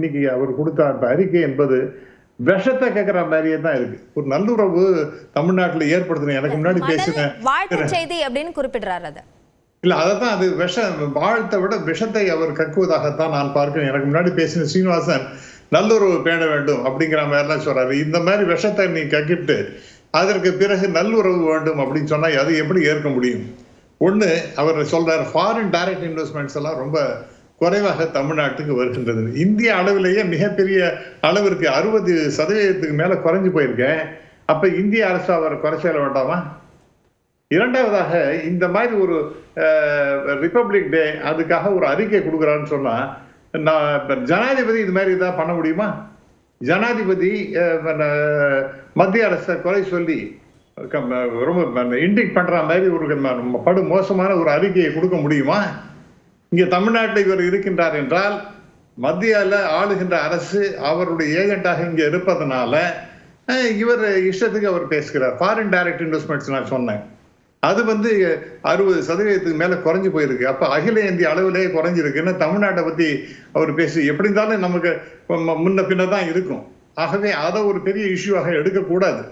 இன்னைக்கு அவர் கொடுத்த அந்த அறிக்கை என்பது விஷத்தை கேட்கிற மாதிரியே தான் இருக்கு. ஒரு நல்லுறவு தமிழ்நாட்டுல ஏற்படுத்தின எனக்கு முன்னாடி பேசின வாழ்த்து செய்தி அப்படின்னு குறிப்பிடுறாரு அதை. இல்ல அதான் அது வாழ்த்தை விட விஷத்தை அவர் கக்குவதாகத்தான் நான் பார்க்கிறேன். எனக்கு முன்னாடி பேசின சீனிவாசன் நல்லுறவு பேண வேண்டும் அப்படிங்கிற மாதிரி எல்லாம் சொல்றாரு. இந்த மாதிரி விஷத்தை நீ கக்கிட்டு அதற்கு பிறகு நல்லுறவு வேண்டும் அப்படின்னு சொன்னா அது எப்படி ஏற்க முடியும்? ஒண்ணு அவர் சொல்றாரு, ஃபாரின் டைரக்ட் இன்வெஸ்ட்மெண்ட்ஸ் எல்லாம் ரொம்ப குறைவாக தமிழ்நாட்டுக்கு வருகின்றது. இந்திய அளவிலேயே மிகப்பெரிய அளவிற்கு 60% மேல குறைஞ்சு போயிருக்கேன். அப்ப இந்திய அரசு அவர் குறை சொல்ல வேண்டாமா? இரண்டாவதாக இந்த மாதிரி ஒரு ரிபப்ளிக் டே அதுக்காக ஒரு அறிக்கை கொடுக்குறான்னு சொன்னா ஜனாதிபதி இது மாதிரி ஏதாவது பண்ண முடியுமா? ஜனாதிபதி மத்திய அரசை குறை சொல்லி ரொம்ப இண்டிக் பண்ற மாதிரி ஒரு படு மோசமான ஒரு அறிக்கையை கொடுக்க முடியுமா? இங்க தமிழ்நாட்டில் இவர் இருக்கின்றார் என்றால் மத்தியால ஆளுகின்ற அரசு அவருடைய ஏஜென்டாக இங்க இருப்பதனால இவர் இஷ்டத்துக்கு அவர் பேசுகிறார். ஃபாரின் டைரக்ட் இன்வெஸ்ட்மெண்ட்ஸ் நான் சொன்னேன், அது 60% மேல குறைஞ்சு போயிருக்கு. அப்ப அகில இந்திய அளவிலேயே குறைஞ்சிருக்குன்னு தமிழ்நாட்டை பத்தி அவர் பேசி எப்படி இருந்தாலும் நமக்கு முன்ன பின்னதான் இருக்கும். ஆகவே அதை ஒரு பெரிய இஷ்யூவாக எடுக்கக்கூடாது.